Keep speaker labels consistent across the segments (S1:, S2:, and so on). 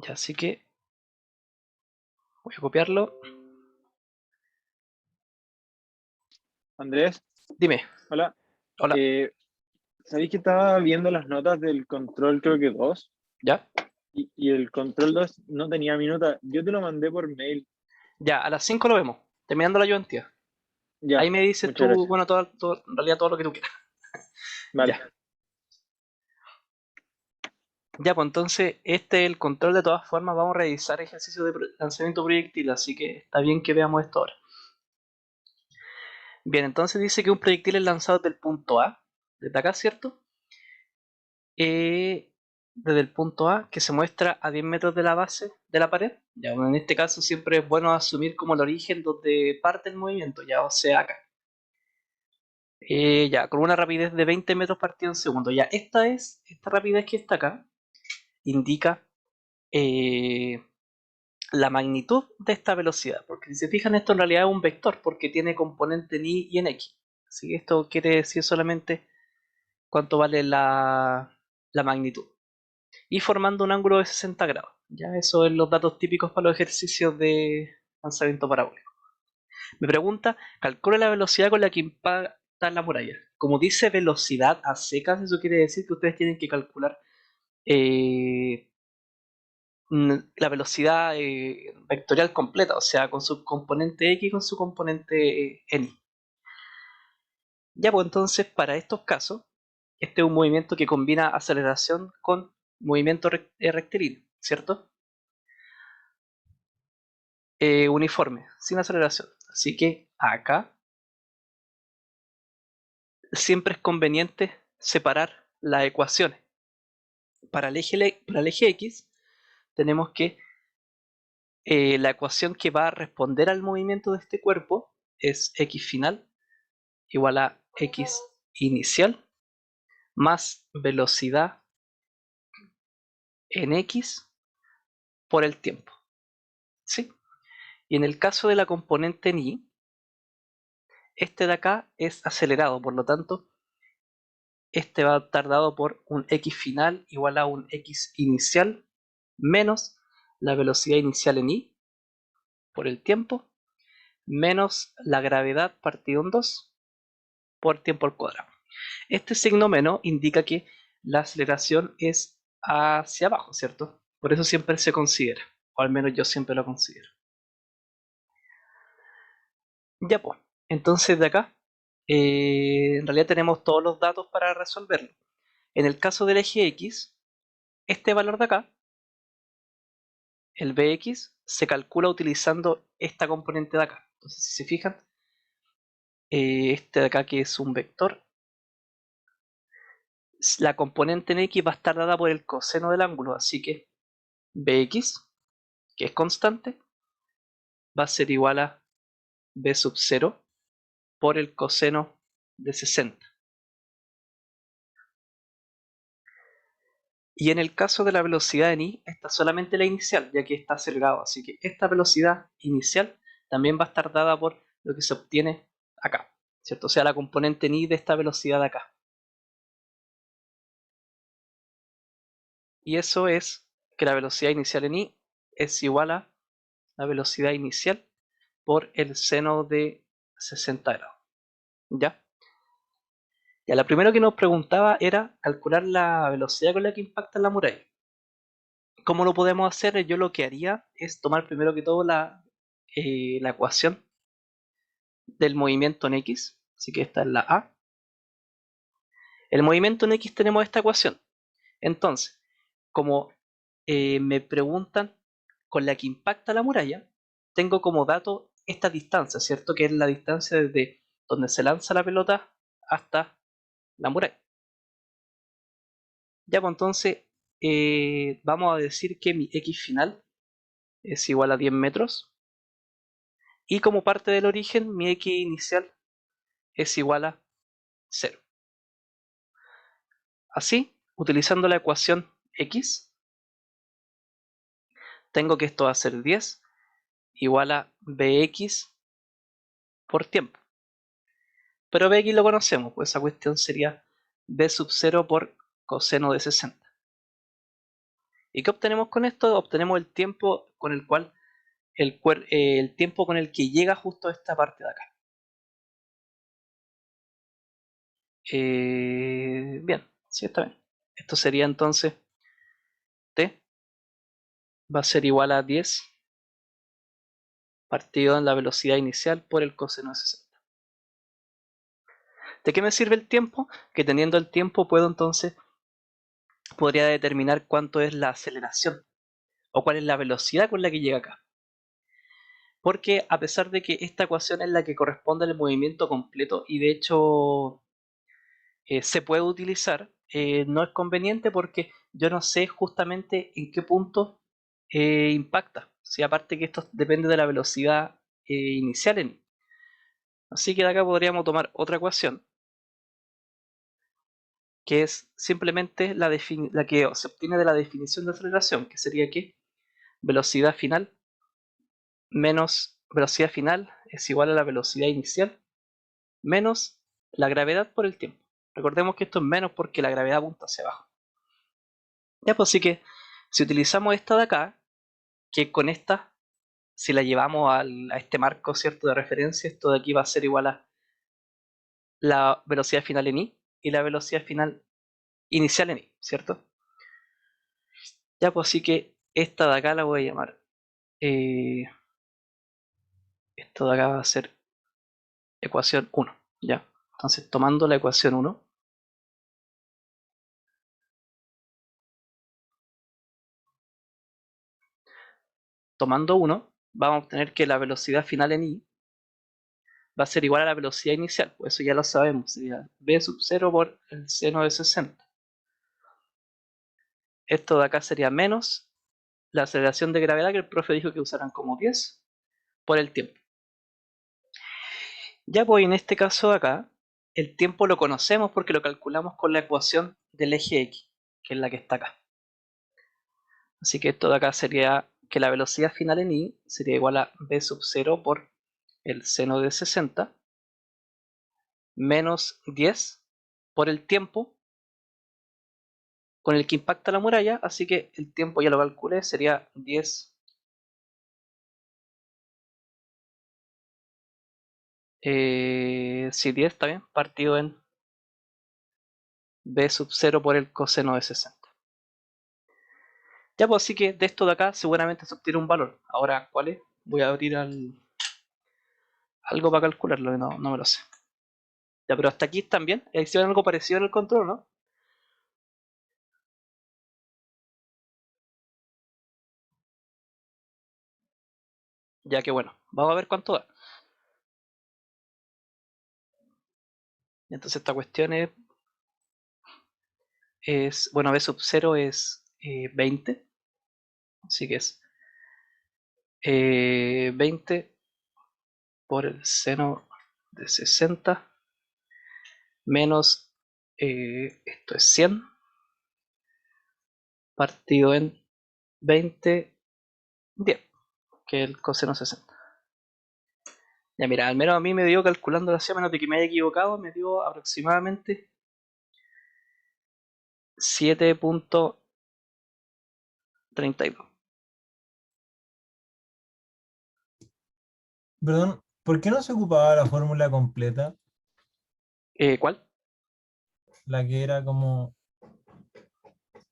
S1: Ya, así que voy a copiarlo.
S2: Andrés,
S1: Dime,
S2: hola.
S1: hola,
S2: Eh, ¿Sabéis que estaba viendo las notas del control, creo que 2?
S1: ya.
S2: Y el control 2 no tenía mi nota. Yo te lo mandé por mail.
S1: Ya, a las 5 lo vemos, terminando la ayudantía. Ahí
S2: Ya,
S1: me dices
S2: muchas
S1: tú,
S2: gracias.
S1: bueno, en realidad todo lo que tú quieras.
S2: Vale.
S1: Ya, ya, pues entonces este es el control. De todas formas, vamos a revisar ejercicios de lanzamiento proyectil, así que está bien que veamos esto ahora. Bien, entonces dice que un proyectil es lanzado desde el punto A, desde acá, ¿cierto? Eh, Desde el punto A, que se muestra a 10 metros de la base de la pared. Ya, bueno, en este caso siempre es bueno asumir como el origen donde parte el movimiento, ya, o sea, acá. Ya, con una rapidez de 20 metros partido en segundo. Ya, esta rapidez que está acá, indica eh, la magnitud de esta velocidad. Porque si se fijan, esto en realidad es un vector, porque tiene componente en y en x. Así que esto quiere decir solamente cuánto vale la magnitud. Y formando un ángulo de 60 grados. Ya, eso es los datos típicos para los ejercicios de lanzamiento parabólico. Me pregunta, calcula la velocidad con la que impacta la muralla. Como dice velocidad a secas, eso quiere decir que ustedes tienen que calcular eh, la velocidad vectorial completa, o sea, con su componente x y con su componente n. Ya, pues entonces, para estos casos, este es un movimiento que combina aceleración con movimiento rectilíneo, ¿cierto? Uniforme, sin aceleración. Así que acá siempre es conveniente separar las ecuaciones. Para el eje X tenemos que la ecuación que va a responder al movimiento de este cuerpo es x final igual a x inicial más velocidad en x por el tiempo. ¿Sí? Y en el caso de la componente en y, este de acá es acelerado, por lo tanto, este va a estar dado por un x final igual a un x inicial menos la velocidad inicial en y por el tiempo menos la gravedad partido en 2 por tiempo al cuadrado. Este signo menos indica que la aceleración es hacia abajo, ¿cierto? Por eso siempre se considera, o al menos yo siempre lo considero. Ya pues, entonces de acá, en realidad tenemos todos los datos para resolverlo. En el caso del eje X, este valor de acá, el Bx, se calcula utilizando esta componente de acá. Entonces, si se fijan, este de acá que es un vector, la componente en X va a estar dada por el coseno del ángulo, así que Bx, que es constante, va a ser igual a B sub 0 por el coseno de 60. Y en el caso de la velocidad en i, está solamente la inicial, ya que está acelerado. Así que esta velocidad inicial también va a estar dada por lo que se obtiene acá, ¿cierto? O sea, la componente en i de esta velocidad de acá. Y eso es que la velocidad inicial en i es igual a la velocidad inicial por el seno de 60 grados. ¿Ya? Ya, la primera que nos preguntaba era calcular la velocidad con la que impacta la muralla. ¿Cómo lo podemos hacer? Yo lo que haría es tomar primero que todo la ecuación del movimiento en X. Así que esta es la A. El movimiento en X tenemos esta ecuación. Entonces, como me preguntan con la que impacta la muralla, tengo como dato esta distancia, ¿cierto? Que es la distancia desde donde se lanza la pelota hasta la muralla. Ya, pues entonces vamos a decir que mi X final es igual a 10 metros. Y como parte del origen, mi X inicial es igual a 0. Así, utilizando la ecuación X, tengo que esto va a ser 10 igual a Bx por tiempo. Pero Bx lo conocemos, pues esa cuestión sería B sub 0 por coseno de 60. ¿Y qué obtenemos con esto? Obtenemos el tiempo con el cual el tiempo con el que llega justo a esta parte de acá. Bien, sí, está bien. Esto sería entonces t va a ser igual a 10 partido en la velocidad inicial por el coseno de 60. ¿De qué me sirve el tiempo? Que teniendo el tiempo puedo entonces, podría determinar cuánto es la aceleración o cuál es la velocidad con la que llega acá. Porque a pesar de que esta ecuación es la que corresponde al movimiento completo y de hecho se puede utilizar, no es conveniente porque yo no sé justamente en qué punto impacta. Si aparte que esto depende de la velocidad inicial en I. Así que de acá podríamos tomar otra ecuación que es simplemente la que se obtiene de la definición de aceleración, que sería que velocidad final menos velocidad final es igual a la velocidad inicial menos la gravedad por el tiempo. Recordemos que esto es menos porque la gravedad apunta hacia abajo. Ya, pues así que si utilizamos esta de acá, que con esta, si la llevamos a este marco, ¿cierto?, de referencia, esto de aquí va a ser igual a la velocidad final en I y la velocidad final inicial en I, ¿cierto? Ya, pues así que esta de acá la voy a llamar. Esto de acá va a ser ecuación 1, ¿ya? Entonces, tomando la ecuación 1, tomando 1, vamos a obtener que la velocidad final en I va a ser igual a la velocidad inicial, pues eso ya lo sabemos, sería v sub 0 por el seno de 60. Esto de acá sería menos la aceleración de gravedad que el profe dijo que usaran como 10 por el tiempo. Ya pues en este caso de acá, el tiempo lo conocemos porque lo calculamos con la ecuación del eje X, que es la que está acá. Así que esto de acá sería que la velocidad final en I sería igual a v sub 0 por el seno de 60 menos 10 por el tiempo con el que impacta la muralla, así que el tiempo ya lo calculé, sería 10, sí, 10 está bien, partido en b sub 0 por el coseno de 60. Ya pues así que de esto de acá seguramente se obtiene un valor. Ahora, ¿cuál es? Voy a abrir algo para calcularlo, no me lo sé. Ya, pero hasta aquí están bien. ¿Hicieron algo parecido en el control, no? Ya que bueno, vamos a ver cuánto da. Entonces esta cuestión bueno, b sub 0 es 20, así que es 20 por el seno de 60 menos, esto es 100 partido en 20, 10, que es el coseno 60. Ya mira, al menos a mí me dio, calculando así, a menos de que me haya equivocado, me dio aproximadamente 7.32.
S3: Perdón, ¿por qué no se ocupaba la fórmula completa?
S1: ¿Cuál?
S3: La que era como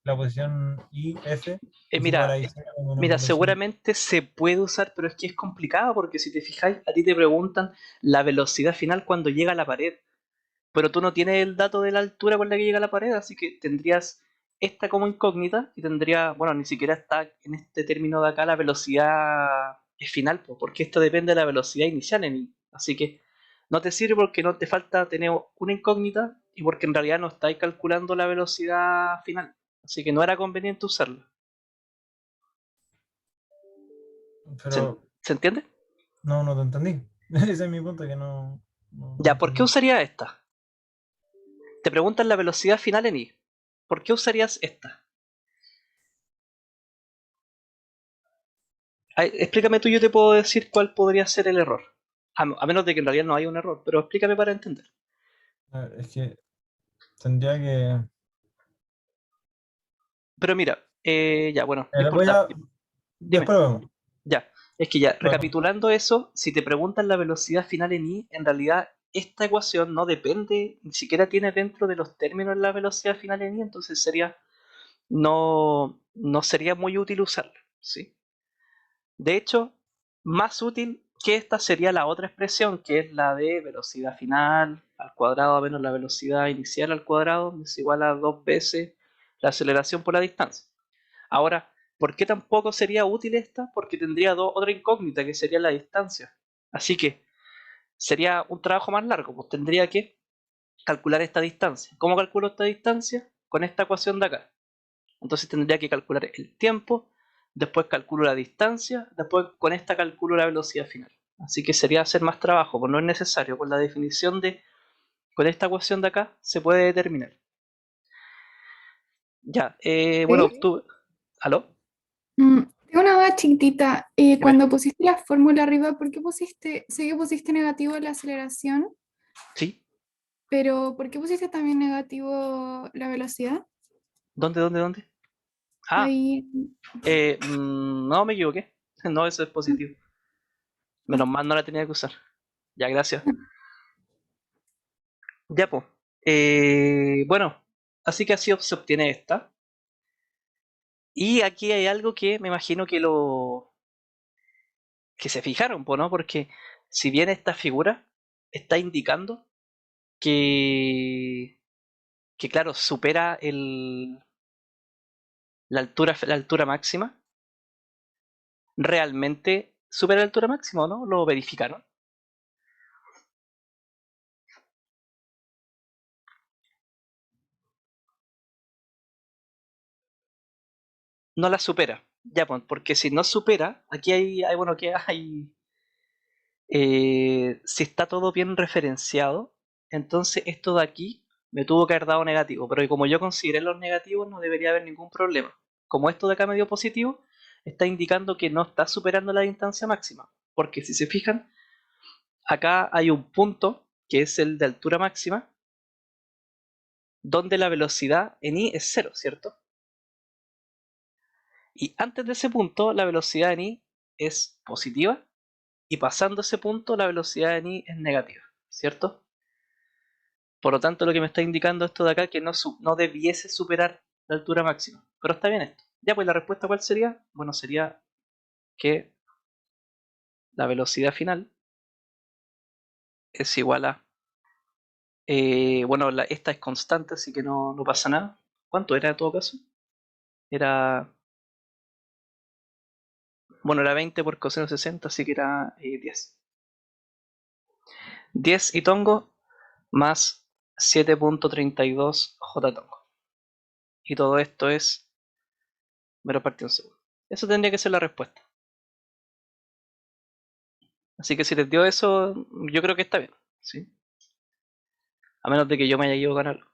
S3: la posición I, F, es igual
S1: Mira,
S3: a I cero menos
S1: mira,
S3: velocidad.
S1: seguramente se puede usar, pero es que es complicado porque si te fijáis, a ti te preguntan la velocidad final cuando llega a la pared, pero tú no tienes el dato de la altura con la que llega a la pared, así que tendrías esta como incógnita y tendría, bueno, ni siquiera está en este término de acá la velocidad final, porque esto depende de la velocidad inicial en I. Así que no te sirve porque no te falta tener una incógnita y porque en realidad no estáis calculando la velocidad final. Así que no era conveniente usarla. ¿Se,
S3: Pero
S1: se entiende?
S3: no te entendí. Ese es mi punto, que no
S1: Ya, ¿por qué
S3: entendí.
S1: usaría esta? Te preguntan la velocidad final en I. ¿Por qué usarías esta? Ay, explícame tú, yo te puedo decir cuál podría ser el error. A menos de que en realidad no haya un error, pero explícame para entender.
S3: A ver, es que tendría que...
S1: Pero mira, Ya, bueno, no
S3: Voy
S1: importa.
S3: a...
S1: Dime.
S3: Después vemos.
S1: Ya, es que ya,
S3: Bueno,
S1: recapitulando eso, si te preguntan la velocidad final en I, en realidad esta ecuación no depende, ni siquiera tiene dentro de los términos la velocidad final en I, entonces no sería muy útil usarla, ¿sí? De hecho, más útil que esta sería la otra expresión, que es la de velocidad final al cuadrado menos la velocidad inicial al cuadrado, es igual a 2 veces la aceleración por la distancia. Ahora, ¿por qué tampoco sería útil esta? Porque tendría otra incógnita, que sería la distancia. Así que sería un trabajo más largo, pues tendría que calcular esta distancia. ¿Cómo calculo esta distancia? Con esta ecuación de acá. Entonces tendría que calcular el tiempo, después calculo la distancia, después con esta calculo la velocidad final. Así que sería hacer más trabajo, pues no es necesario. Con la definición con esta ecuación de acá se puede determinar. Ya, bueno,
S4: ¿Sí?
S1: tú... ¿Aló?
S4: Tengo una duda chiquitita.
S1: Dime.
S4: Cuando pusiste la fórmula arriba, sé que pusiste negativo la aceleración,
S1: ¿Sí?
S4: pero ¿por qué pusiste también negativo la velocidad?
S1: ¿Dónde? Ah,
S4: Ahí.
S1: no me equivoqué. No, eso es positivo. Menos mal no la tenía que usar. Ya, gracias. Ya, pues. Bueno, así que así se obtiene esta. Y aquí hay algo que me imagino que se fijaron, pues, ¿no? Porque si bien esta figura está indicando que, que claro, supera la altura máxima, realmente supera la altura máxima, ¿o no? Lo verificaron. No la supera. Ya, pues, porque si no supera, aquí bueno, que hay, si está todo bien referenciado, entonces esto de aquí me tuvo que haber dado negativo, pero como yo consideré los negativos no debería haber ningún problema. Como esto de acá me dio positivo, está indicando que no está superando la distancia máxima, porque si se fijan, acá hay un punto que es el de altura máxima, donde la velocidad en i es cero, ¿cierto? Y antes de ese punto la velocidad en i es positiva y pasando ese punto la velocidad en i es negativa, ¿cierto? Por lo tanto, lo que me está indicando esto de acá es que no debiese superar la altura máxima. Pero está bien esto. Ya, pues la respuesta ¿cuál sería? Bueno, sería que la velocidad final es igual a... bueno, esta es constante, así que no pasa nada. ¿Cuánto era en todo caso? Era... Bueno, era 20 por coseno 60, así que era 10. 10 y tongo más 7.32 j tongo. Y todo esto es menos partido en segundo. Eso tendría que ser la respuesta. Así que si les dio eso, yo creo que está bien, ¿sí? A menos de que yo me haya equivocado en algo.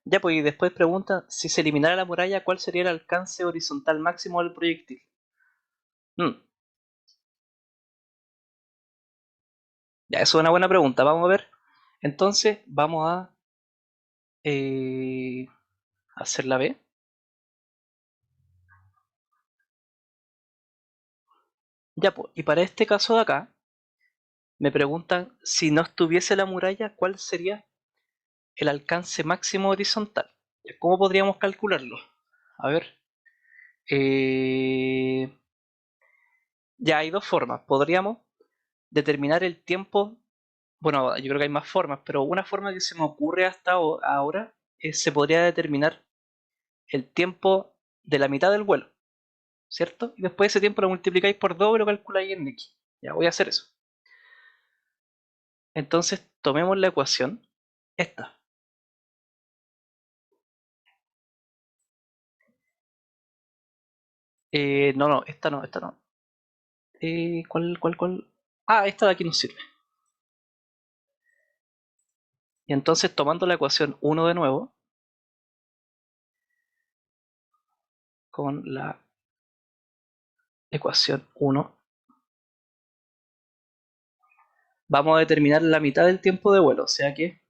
S1: Ya, pues y después pregunta, si se eliminara la muralla, ¿cuál sería el alcance horizontal máximo del proyectil? Ya, eso es una buena pregunta, vamos a ver. Entonces, vamos a eh, hacer la B. Ya, pues, y para este caso de acá, me preguntan, si no estuviese la muralla, ¿cuál sería el alcance máximo horizontal? ¿Cómo podríamos calcularlo? A ver. Eh, ya hay dos formas. Podríamos determinar el tiempo. Bueno, yo creo que hay más formas, pero una forma que se me ocurre hasta ahora es se podría determinar el tiempo de la mitad del vuelo, ¿cierto? Y después ese tiempo lo multiplicáis por 2 y lo calculáis en x. Ya voy a hacer eso. Entonces tomemos la ecuación, esta. No, esta no. ¿Cuál? Ah, esta de aquí nos sirve. Y entonces tomando la ecuación 1 de nuevo, con la ecuación 1, vamos a determinar la mitad del tiempo de vuelo, o sea que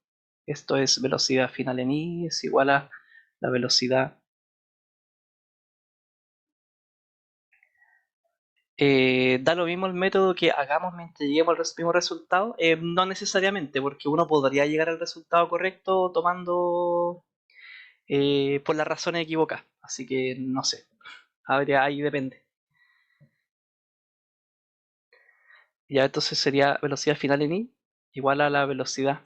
S1: esto es velocidad final en i es igual a la velocidad Da lo mismo el método que hagamos mientras lleguemos al mismo resultado. No necesariamente, porque uno podría llegar al resultado correcto tomando por las razones equivocadas. Así que no sé. Ahí depende. Ya entonces sería velocidad final en i igual a la velocidad.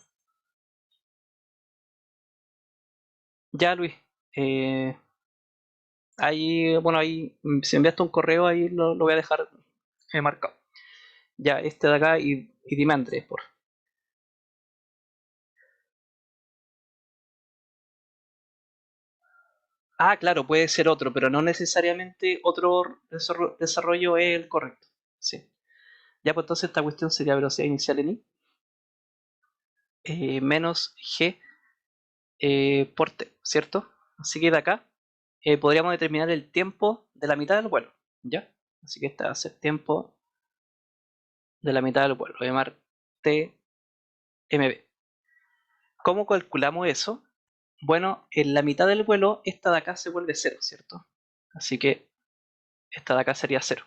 S1: Ya, Luis. eh, Ahí, bueno, ahí, si enviaste un correo, ahí lo voy a dejar marcado. Ya, este de acá y dime Andrés, por. Ah, claro, puede ser otro, pero no necesariamente otro desarrollo es el correcto. Sí. Ya, pues entonces esta cuestión sería velocidad inicial en i menos g por t, ¿cierto? Así que de acá podríamos determinar el tiempo de la mitad del vuelo, ¿ya? Así que este va a ser tiempo de la mitad del vuelo, voy a llamar tmb. ¿Cómo calculamos eso? Bueno, en la mitad del vuelo esta de acá se vuelve cero, ¿cierto? Así que esta de acá sería cero.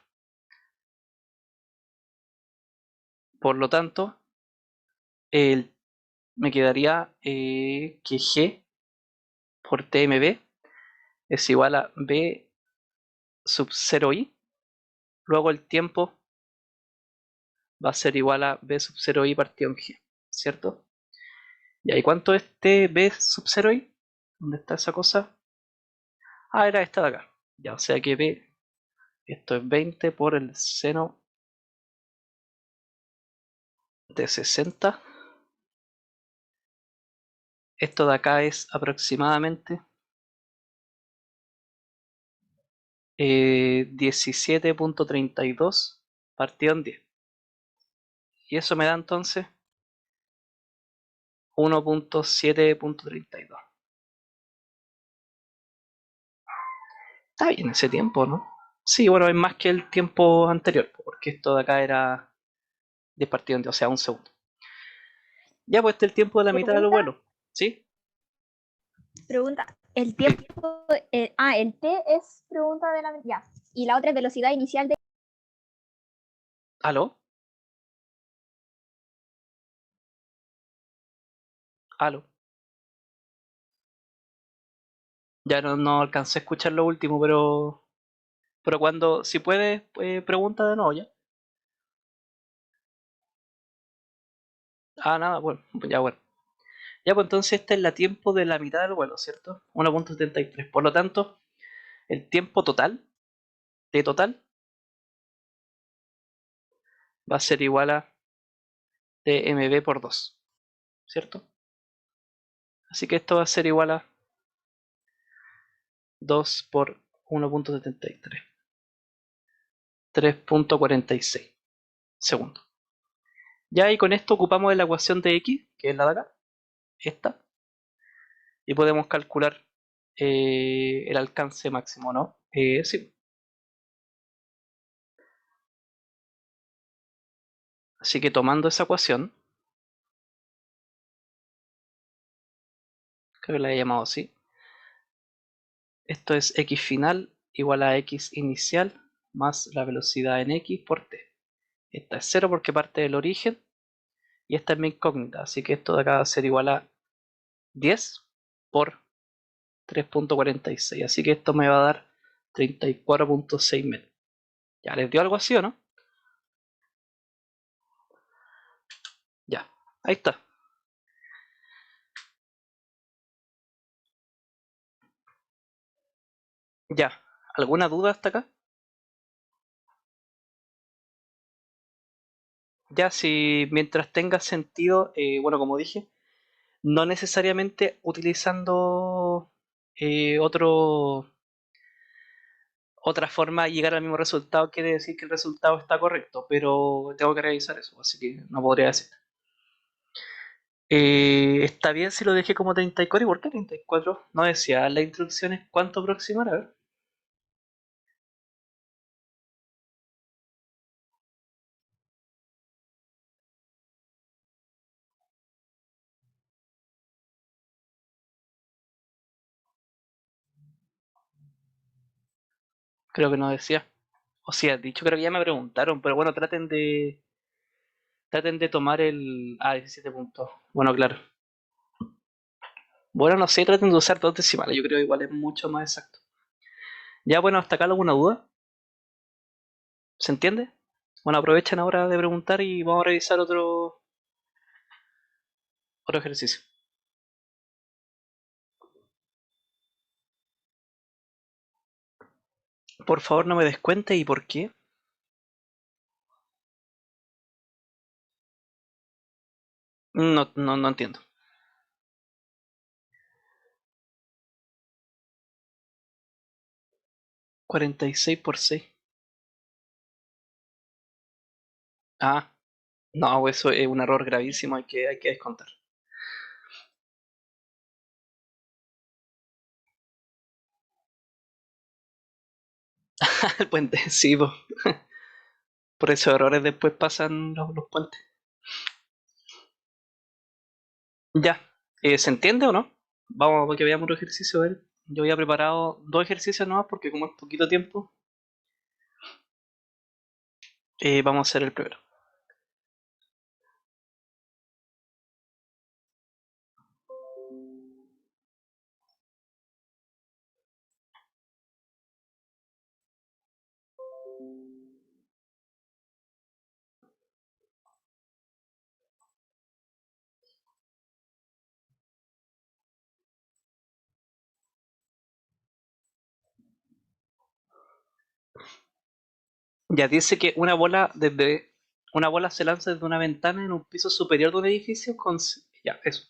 S1: Por lo tanto, me quedaría que g por tmb es igual a b sub 0i. Luego el tiempo va a ser igual a b sub 0i partido en g, ¿cierto? ¿Y cuánto es b sub 0i? ¿Dónde está esa cosa? Ah, era esta de acá. Ya, o sea que b, esto es 20 por el seno de 60. Esto de acá es aproximadamente 17.32 partido en 10. Y eso me da entonces 1.7.32. Está bien ese tiempo, ¿no? Sí, bueno, es más que el tiempo anterior, porque esto de acá era 10 partido en 10, o sea, un segundo. Ya, pues este es el tiempo de la mitad del
S5: Pregunta,
S1: vuelo, ¿sí?
S5: pregunta. El tiempo, el T es pregunta de la, ya. Y la otra es velocidad inicial de.
S1: ¿Aló? ¿Aló? Ya no alcancé a escuchar lo último, pero cuando, si puedes, pregunta de nuevo, ¿ya? Ah, nada, bueno, ya bueno. Ya, pues entonces esta es la tiempo de la mitad del vuelo, ¿cierto? 1.73. Por lo tanto, el tiempo total, de total, va a ser igual a tmb por 2, ¿cierto? Así que esto va a ser igual a 2 por 1.73. 3.46 segundos. Ya, y con esto ocupamos la ecuación de x, que es la de acá, esta, y podemos calcular el alcance máximo, ¿no? Sí. Así que tomando esa ecuación, creo que la he llamado así, esto es x final igual a x inicial más la velocidad en x por t. Esta es 0 porque parte del origen y esta es mi incógnita, así que esto de acá va a ser igual a 10 por 3.46, así que esto me va a dar 34.6 metros. ¿Ya les dio algo así o no? Ya, ahí está. Ya, ¿alguna duda hasta acá? Ya, si mientras tenga sentido, bueno, como dije, no necesariamente utilizando otra forma de llegar al mismo resultado quiere decir que el resultado está correcto, pero tengo que revisar eso, así que no podría decir. ¿Está bien si lo dejé como 34? ¿Y por qué 34? No decía las instrucciones cuánto aproximar, a ver. Creo que no decía. O sea, dicho creo que ya me preguntaron, pero bueno, traten de tomar el... Ah, 17 puntos. Bueno, claro. Bueno, no sé, traten de usar dos decimales, yo creo que igual es mucho más exacto. Ya, bueno, hasta acá alguna duda. ¿Se entiende? Bueno, aprovechen ahora de preguntar y vamos a revisar otro ejercicio. Por favor, no me descuente y por qué. No, no, no entiendo. 46 por 6. Ah, no, eso es un error gravísimo, hay que descontar. El puente, sí, po. Por esos errores después pasan los puentes. Ya, ¿se entiende o no? Vamos a que veamos otro ejercicio. A ver. Yo había preparado dos ejercicios nomás porque como es poquito tiempo, vamos a hacer el primero. Ya dice que una bola se lanza desde una ventana en un piso superior de un edificio ya, eso.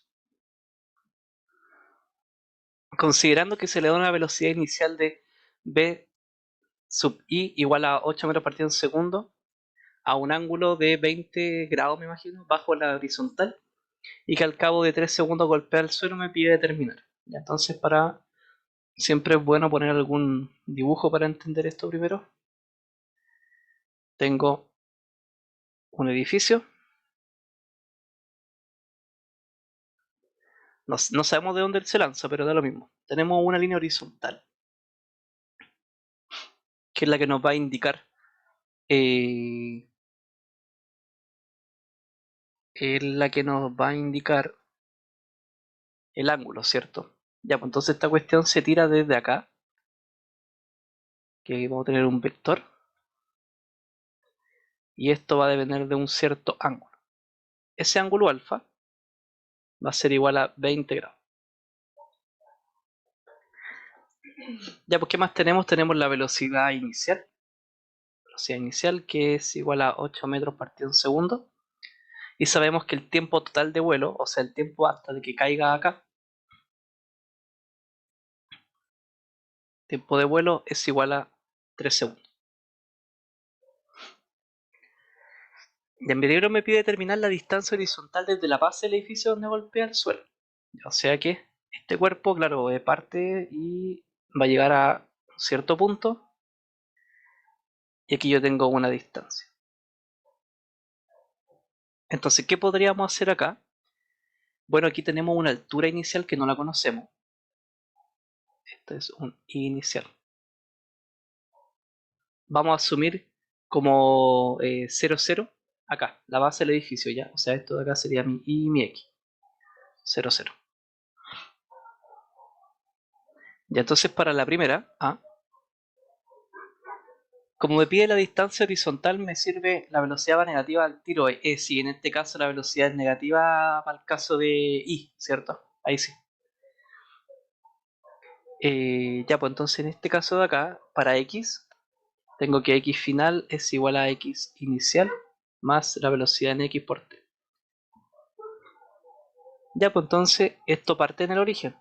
S1: Considerando que se le da una velocidad inicial de b sub i igual a 8 metros partido en segundo a un ángulo de 20 grados, me imagino, bajo la horizontal, y que al cabo de 3 segundos golpea el suelo, me pide determinar. Ya, entonces, siempre es bueno poner algún dibujo para entender esto primero. Tengo un edificio. No sabemos de dónde se lanza, pero da lo mismo. Tenemos una línea horizontal, que es la que nos va a indicar eh, el ángulo, ¿cierto? Ya, pues entonces esta cuestión se tira desde acá, que vamos a tener un vector, y esto va a depender de un cierto ángulo. Ese ángulo alfa va a ser igual a 20 grados. Ya, pues ¿qué más tenemos? Tenemos la velocidad inicial. Velocidad inicial que es igual a 8 metros partido en segundo. Y sabemos que el tiempo total de vuelo, o sea, el tiempo hasta de que caiga acá, tiempo de vuelo es igual a 3 segundos. Y en mi libro me pide determinar la distancia horizontal desde la base del edificio donde golpea el suelo. O sea que este cuerpo, claro, parte y va a llegar a un cierto punto. Y aquí yo tengo una distancia. Entonces, ¿qué podríamos hacer acá? Bueno, aquí tenemos una altura inicial que no la conocemos. Esto es un inicial. Vamos a asumir como 0, 0 acá, la base del edificio ya. O sea, esto de acá sería mi y mi x. 0, 0. Ya entonces para la primera, como me pide la distancia horizontal, me sirve la velocidad va negativa al tiro. Sí, en este caso la velocidad es negativa para el caso de i, ¿cierto? Ahí sí. Ya, pues entonces en este caso de acá, para x, tengo que x final es igual a x inicial más la velocidad en x por t. Ya, pues entonces esto parte en el origen.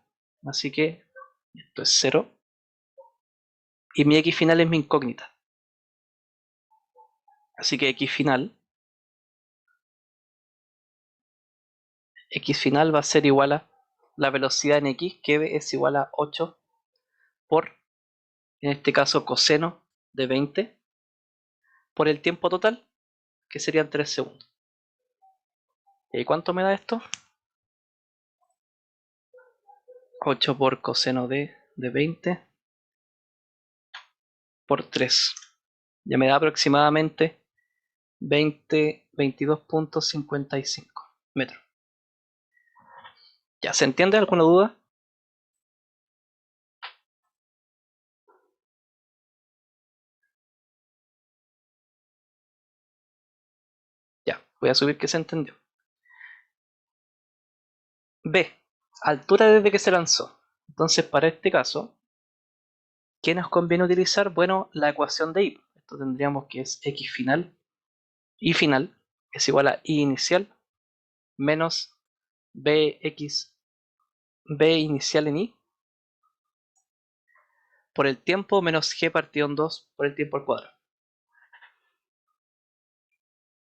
S1: Así que esto es 0. Y mi x final es mi incógnita. Así que x final va a ser igual a la velocidad en x, que es igual a 8 por, en este caso, coseno de 20 por el tiempo total, que serían 3 segundos. ¿Y cuánto me da esto? 8 por coseno de 20 por 3. Ya me da aproximadamente 22.55 metros. ¿Ya se entiende? ¿Alguna duda? Ya, voy a subir que se entendió. B, altura desde que se lanzó. Entonces, para este caso, ¿qué nos conviene utilizar? Bueno, la ecuación de I. Esto tendríamos que es X final, Y final, es igual a I inicial, menos BX, B inicial en Y, por el tiempo, menos G partido en 2 por el tiempo al cuadrado.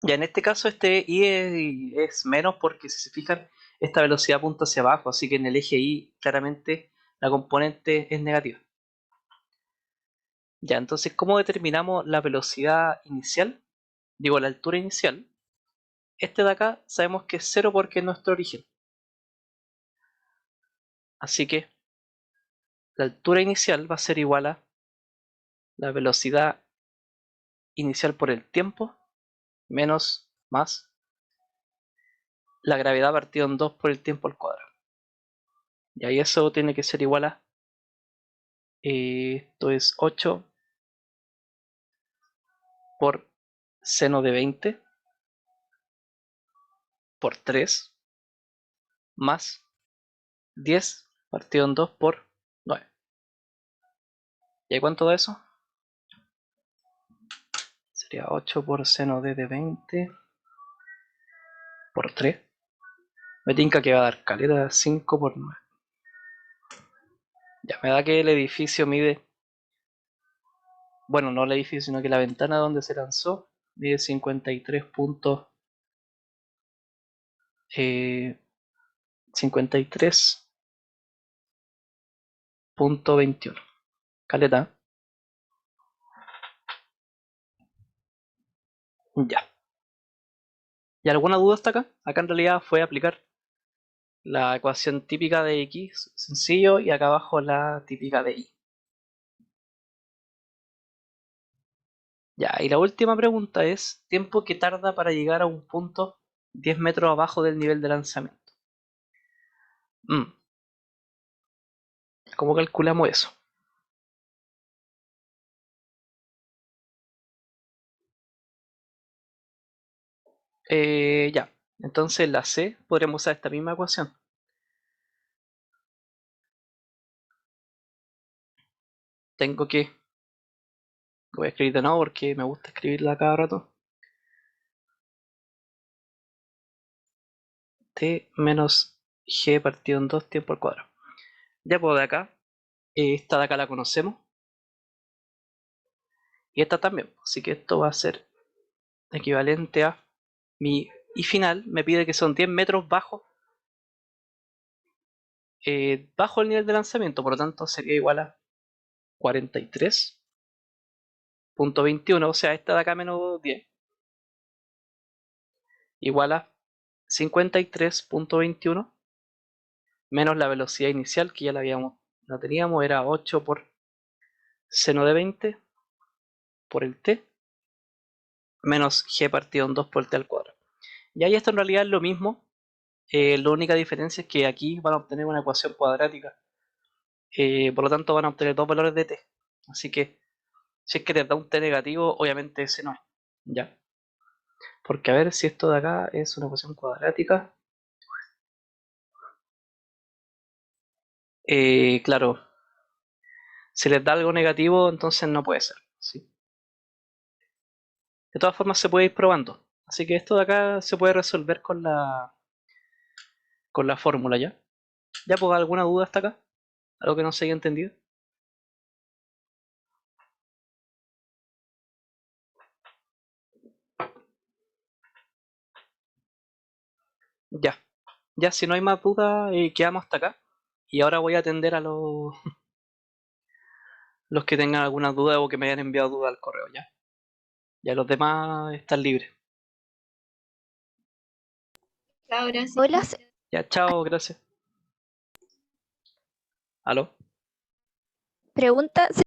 S1: Ya en este caso este I es menos porque si se fijan, esta velocidad apunta hacia abajo, así que en el eje Y claramente la componente es negativa. Ya, entonces, ¿cómo determinamos la velocidad inicial? Digo, la altura inicial. Este de acá sabemos que es 0 porque es nuestro origen. Así que la altura inicial va a ser igual a la velocidad inicial por el tiempo menos más la gravedad partido en 2 por el tiempo al cuadrado. Y ahí eso tiene que ser igual a esto es 8 por seno de 20 por 3 más 10 partido en 2 por 9. ¿Y cuánto da eso? Sería 8 por seno de 20 por 3. Me tinca que va a dar caleta 5 por 9. Ya, me da que el edificio mide... Bueno, no el edificio, sino que la ventana donde se lanzó mide 53 puntos... 53.21. Caleta. Ya. ¿Y alguna duda hasta acá? Acá en realidad fue aplicar la ecuación típica de X, sencillo, y acá abajo la típica de Y. Ya, y la última pregunta es, tiempo que tarda para llegar a un punto 10 metros abajo del nivel de lanzamiento. ¿Cómo calculamos eso? Ya, entonces la C podremos usar esta misma ecuación. Tengo que... Voy a escribir de nuevo porque me gusta escribirla cada rato. T menos G partido en 2 tiempo al cuadrado. Ya puedo de acá. Esta de acá la conocemos. Y esta también. Así que esto va a ser equivalente a mi I final. Me pide que son 10 metros bajo el nivel de lanzamiento. Por lo tanto sería igual a 43.21. O sea, esta de acá menos 10. Igual a 53.21 menos la velocidad inicial que ya la teníamos, era 8 por seno de 20 por el t menos g partido en 2 por el t al cuadrado. Y ahí esto en realidad es lo mismo, la única diferencia es que aquí van a obtener una ecuación cuadrática, por lo tanto van a obtener dos valores de t. Así que si es que te da un t negativo, obviamente ese no es, ¿ya? Porque a ver si esto de acá es una ecuación cuadrática. Claro, si les da algo negativo, entonces no puede ser, ¿sí? De todas formas se puede ir probando. Así que esto de acá se puede resolver con la fórmula, ¿ya? ¿Ya pues alguna duda hasta acá? ¿Algo que no se haya entendido? Ya. Ya, si no hay más dudas, quedamos hasta acá. Y ahora voy a atender a los que tengan alguna duda o que me hayan enviado dudas al correo, ¿ya? Ya los demás están libres.
S4: Chao, gracias.
S5: Hola,
S1: Ya, chao, gracias. ¿Aló?
S5: pregunta,